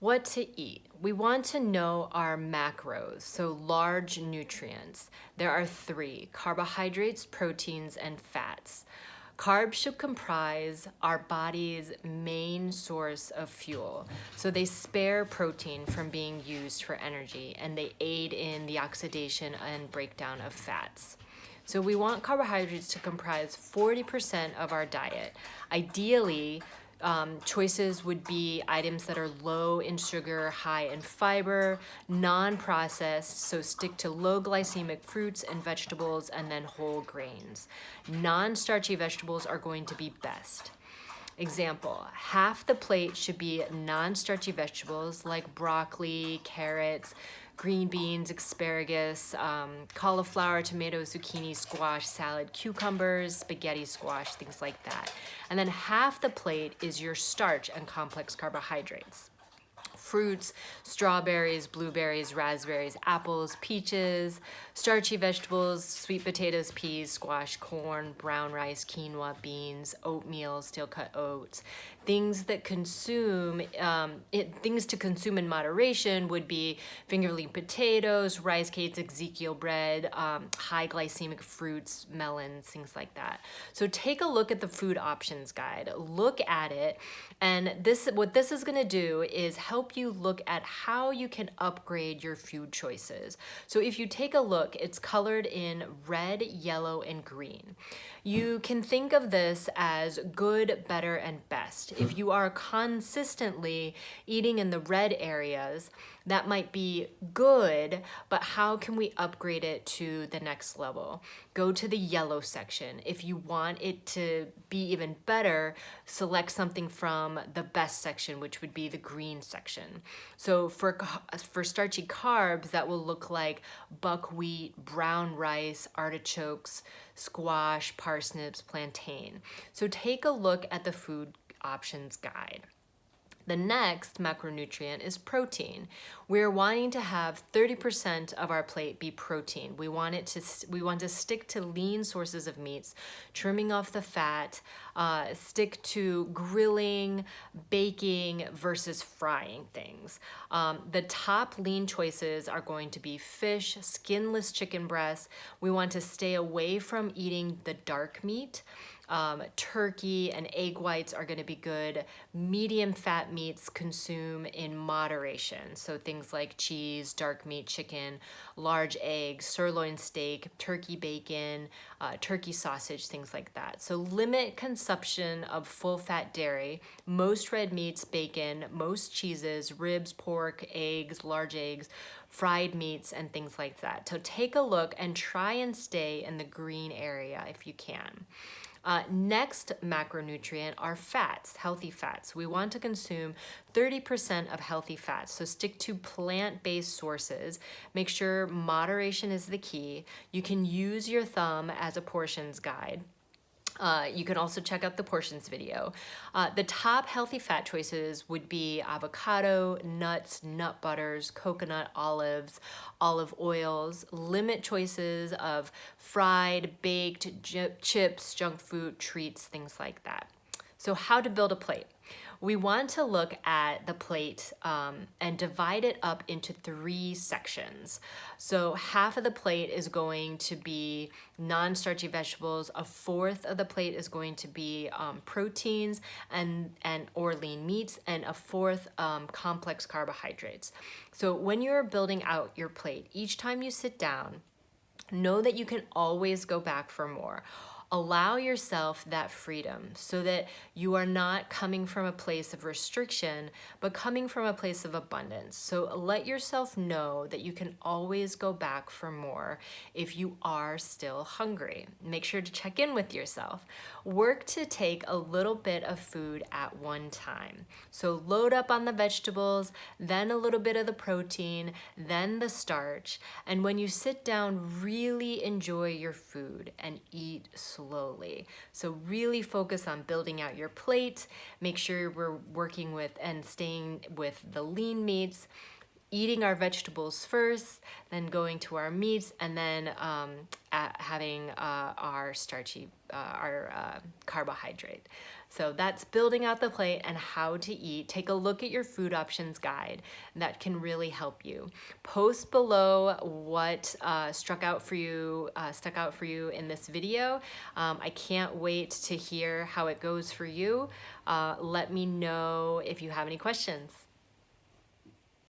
What to eat? We want to know our macros, so large nutrients. There are three: carbohydrates, proteins, and fats. Carbs should comprise our body's main source of fuel. So they spare protein from being used for energy and they aid in the oxidation and breakdown of fats. So we want carbohydrates to comprise 40% of our diet. Ideally, choices would be items that are low in sugar, high in fiber, non-processed, so stick to low glycemic fruits and vegetables, and then whole grains. Non-starchy vegetables are going to be best. Example, half the plate should be non-starchy vegetables like broccoli, carrots, green beans, asparagus, cauliflower, tomato, zucchini, squash, salad, cucumbers, spaghetti squash, things like that. And then half the plate is your starch and complex carbohydrates. Fruits, strawberries, blueberries, raspberries, apples, peaches, starchy vegetables, sweet potatoes, peas, squash, corn, brown rice, quinoa, beans, oatmeal, steel cut oats. Things that things to consume in moderation would be fingerling potatoes, rice cakes, Ezekiel bread, high glycemic fruits, melons, things like that. So take a look at the food options guide. Look at it, and what this is going to do is help you look at how you can upgrade your food choices. So if you take a look, it's colored in red, yellow, and green. You can think of this as good, better, and best. If you are consistently eating in the red areas, that might be good, but how can we upgrade it to the next level? Go to the yellow section. If you want it to be even better, select something from the best section, which would be the green section. So for starchy carbs, that will look like buckwheat, brown rice, artichokes, squash, parsnips, plantain. So take a look at the food options guide. The next macronutrient is protein. We're wanting to have 30% of our plate be protein. We want to stick to lean sources of meats, trimming off the fat, stick to grilling, baking versus frying things. The top lean choices are going to be fish, skinless chicken breasts. We want to stay away from eating the dark meat. Turkey and egg whites are going to be good. Medium fat meats consume in moderation. So things like cheese, dark meat, chicken, large eggs, sirloin steak, turkey bacon, turkey sausage, things like that. So limit consumption of full fat dairy, most red meats, bacon, most cheeses, ribs, pork, eggs, large eggs, fried meats, and things like that. So take a look and try and stay in the green area if you can. Next macronutrient are fats, healthy fats. We want to consume 30% of healthy fats. So stick to plant-based sources. Make sure moderation is the key. You can use your thumb as a portions guide. You can also check out the portions video. The top healthy fat choices would be avocado, nuts, nut butters, coconut, olives, olive oils. Limit choices of fried, baked, chips, junk food, treats, things like that. So how to build a plate. We want to look at the plate and divide it up into 3 sections. So half of the plate is going to be non-starchy vegetables. A fourth of the plate is going to be proteins or lean meats, and a fourth complex carbohydrates. So when you're building out your plate, each time you sit down, know that you can always go back for more. Allow yourself that freedom so that you are not coming from a place of restriction, but coming from a place of abundance. So let yourself know that you can always go back for more if you are still hungry. Make sure to check in with yourself. Work to take a little bit of food at one time. So load up on the vegetables, then a little bit of the protein, then the starch. And when you sit down, really enjoy your food and eat slowly. So really focus on building out your plate. Make sure we're working with and staying with the lean meats. eating our vegetables first, then going to our meats, and then having our starchy, our carbohydrate. So that's building out the plate and how to eat. Take a look at your food options guide. That can really help you. Post below what stuck out for you in this video. I can't wait to hear how it goes for you. Let me know if you have any questions.